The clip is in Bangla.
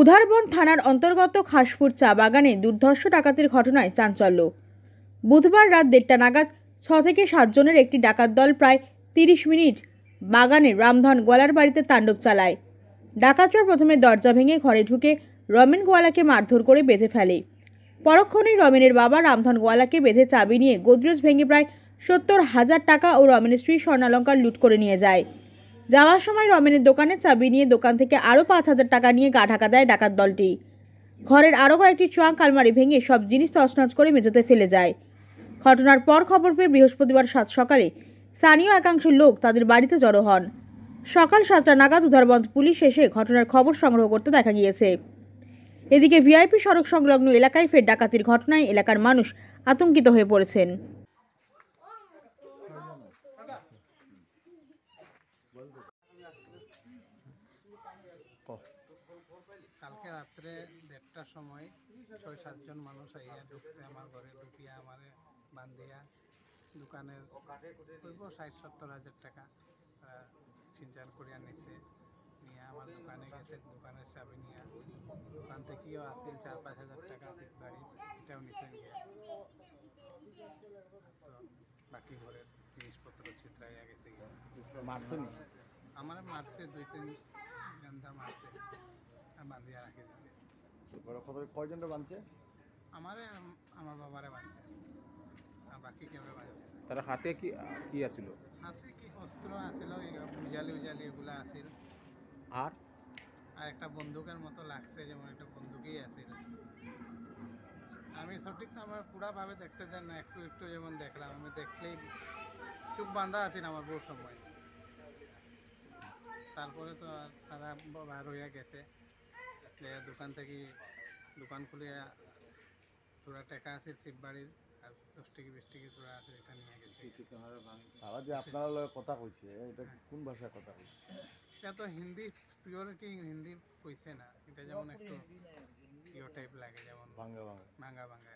উধারবন থানার অন্তর্গত খাসপুর চা বাগানে দুর্ধর্ষ ডাকাতির ঘটনায় চাঞ্চল্য। বুধবার রাত 1:30 নাগাদ 6 থেকে 7 জনের একটি ডাকাত দল প্রায় 30 মিনিট বাগানের রামধন গোয়ালার বাড়িতে তাণ্ডব চালায়। ডাকাতরা প্রথমে দরজা ভেঙে ঘরে ঢুকে রমেন গোয়ালাকে মারধর করে বেঁধে ফেলে। পরক্ষণেই রমেনের বাবা রামধন গোয়ালাকে বেঁধে চাবি নিয়ে গোদরেজ ভেঙে প্রায় 70,000 টাকা ও রমেনের স্ত্রী স্বর্ণালঙ্কার লুট করে নিয়ে যায়। যাওয়ার সময় রমেনের দোকানে চাবি নিয়ে দোকান থেকে আরও 5,000 টাকা নিয়ে গা ঢাকা দেয় ডাকাত দলটি। ঘরের আরও কয়েকটি ট্রাঙ্ক আলমারি ভেঙে সব জিনিস তছনছ করে মেঝেতে ফেলে যায়। ঘটনার পর খবর পেয়ে বৃহস্পতিবার সকালে স্থানীয় একাংশ লোক তাদের বাড়িতে জড়ো হন। সকাল 7টা নাগাদ উধারবন্দ পুলিশ এসে ঘটনার খবর সংগ্রহ করতে দেখা গিয়েছে। এদিকে ভিআইপি সড়ক সংলগ্ন এলাকায় ফের ডাকাতির ঘটনায় এলাকার মানুষ আতঙ্কিত হয়ে পড়েছেন। কালকে রাত্রে 1:30টার সময় 6-7 জন মানুষ আইয়া ঢুকছে আমার ঘরে, ঢুকিয়া আমারে বান্ধিয়া দোকানের 60-70,000 টাকা ছিনতাই করিয়া নিছে। নিয়ে আমার দোকানে গেছে, দোকানের চাবি নিয়ে দোকান থেকেও আছে 4-5,000 টাকা বাড়ির, এটাও নিচে নিয়ে তো বাকি ঘরের জিনিসপত্র চিত্রাইয়া গেছে। আমার মারছে 2-3 ঘন্টা মারছে, বাঁধিয়া রাখি দিচ্ছে। কয়জনটা বাঁধছে? আমার বাবারে বাঁধছে, আর বাকি কেউ বাঁধছে। তার হাতে কি আছিল? হাতে কি অস্ত্র আছিল, উজালি এগুলা আছিল। আর একটা বন্দুকের মতো লাগছে, যেমন একটা বন্দুকই আছিল। আমি সঠিক আমার পুরাভাবে দেখতে চাই না, একটু একটু যেমন দেখলাম। আমি দেখলেই চোখ বাঁধা আছিল আমার বহু সময়। তারপরে তো তারা বার হইয়া গেছে, দোকান থেকে দোকান খুলিয়া তোরা টাকা আছে শিব বাড়ির, আর 10 থেকে 20 টাকা তোরা আছে, এটা নিয়ে গেছে। তারা যে আপনার কথা কইছে, এটা কোন ভাষায় কথা কইছে? এটা তো হিন্দি, পিওরিটি হিন্দি কইছে না, এটা যেমন একটু ইয়ে টাইপ লাগে, যেমন ভাঙ্গা ভাঙ্গা।